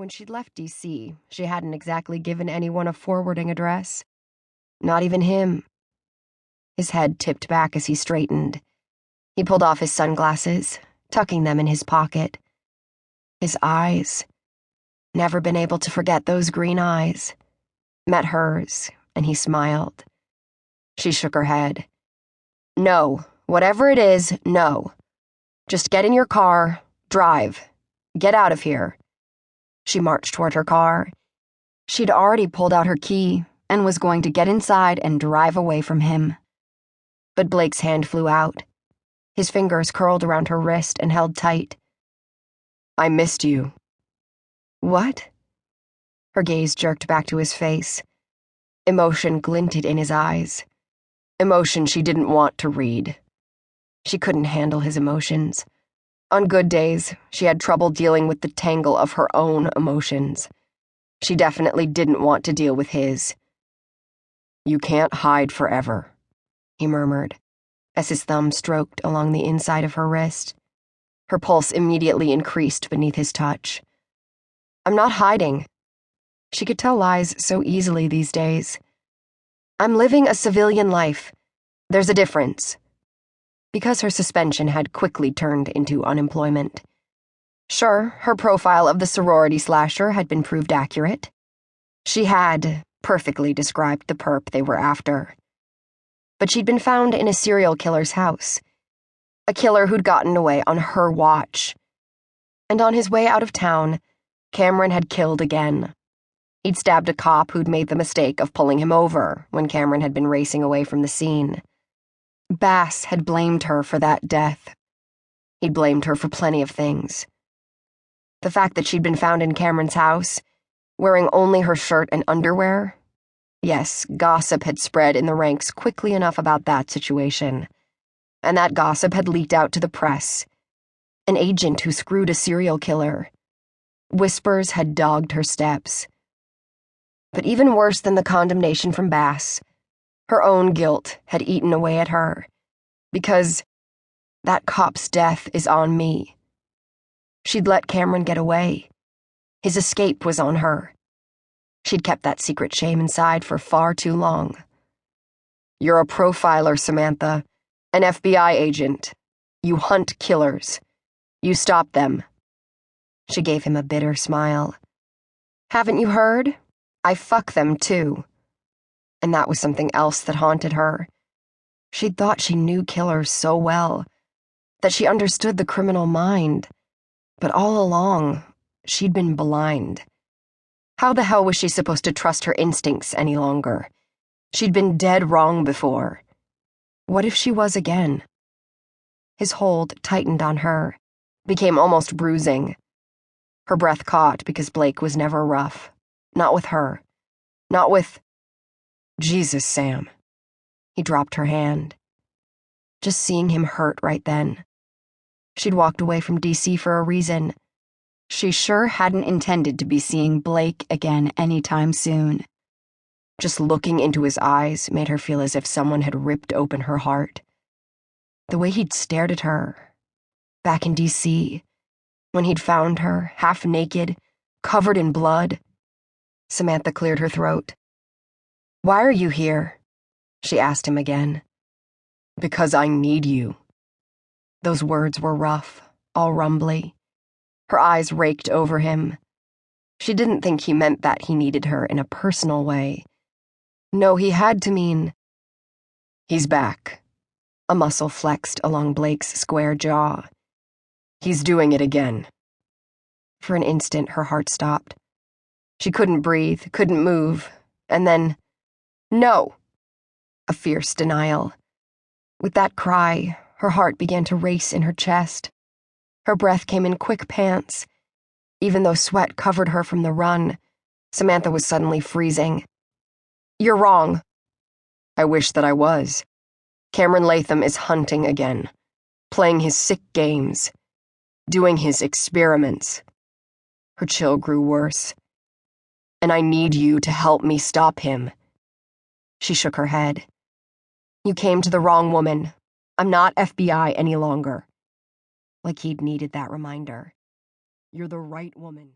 When she'd left D.C., she hadn't exactly given anyone a forwarding address. Not even him. His head tipped back as he straightened. He pulled off his sunglasses, tucking them in his pocket. His eyes. Never been able to forget those green eyes. Met hers, and he smiled. She shook her head. No, whatever it is, no. Just get in your car, drive. Get out of here. She marched toward her car. She'd already pulled out her key and was going to get inside and drive away from him. But Blake's hand flew out. His fingers curled around her wrist and held tight. I missed you. What? Her gaze jerked back to his face. Emotion glinted in his eyes. Emotion she didn't want to read. She couldn't handle his emotions. On good days, she had trouble dealing with the tangle of her own emotions. She definitely didn't want to deal with his. You can't hide forever, he murmured, as his thumb stroked along the inside of her wrist. Her pulse immediately increased beneath his touch. I'm not hiding. She could tell lies so easily these days. I'm living a civilian life. There's a difference. Because her suspension had quickly turned into unemployment. Sure, her profile of the sorority slasher had been proved accurate. She had perfectly described the perp they were after. But she'd been found in a serial killer's house. A killer who'd gotten away on her watch. And on his way out of town, Cameron had killed again. He'd stabbed a cop who'd made the mistake of pulling him over when Cameron had been racing away from the scene. Bass had blamed her for that death. He'd blamed her for plenty of things. The fact that she'd been found in Cameron's house, wearing only her shirt and underwear. Yes, gossip had spread in the ranks quickly enough about that situation. And that gossip had leaked out to the press. An agent who screwed a serial killer. Whispers had dogged her steps. But even worse than the condemnation from Bass, her own guilt had eaten away at her, because that cop's death is on me. She'd let Cameron get away. His escape was on her. She'd kept that secret shame inside for far too long. You're a profiler, Samantha, an FBI agent. You hunt killers. You stop them. She gave him a bitter smile. Haven't you heard? I fuck them too. And that was something else that haunted her. She'd thought she knew killers so well, that she understood the criminal mind, but all along, she'd been blind. How the hell was she supposed to trust her instincts any longer? She'd been dead wrong before. What if she was again? His hold tightened on her, became almost bruising. Her breath caught because Blake was never rough. Not with her. Not with... Jesus, Sam. He dropped her hand. Just seeing him hurt right then. She'd walked away from D.C. for a reason. She sure hadn't intended to be seeing Blake again anytime soon. Just looking into his eyes made her feel as if someone had ripped open her heart. The way he'd stared at her, back in D.C., when he'd found her, half naked, covered in blood. Samantha cleared her throat. Why are you here? She asked him again. Because I need you. Those words were rough, all rumbly. Her eyes raked over him. She didn't think he meant that he needed her in a personal way. No, he had to mean... He's back. A muscle flexed along Blake's square jaw. He's doing it again. For an instant, her heart stopped. She couldn't breathe, couldn't move, and then... No! A fierce denial. With that cry, her heart began to race in her chest. Her breath came in quick pants. Even though sweat covered her from the run, Samantha was suddenly freezing. You're wrong. I wish that I was. Cameron Latham is hunting again, playing his sick games, doing his experiments. Her chill grew worse. And I need you to help me stop him. She shook her head. You came to the wrong woman. I'm not FBI any longer. Like he'd needed that reminder. You're the right woman.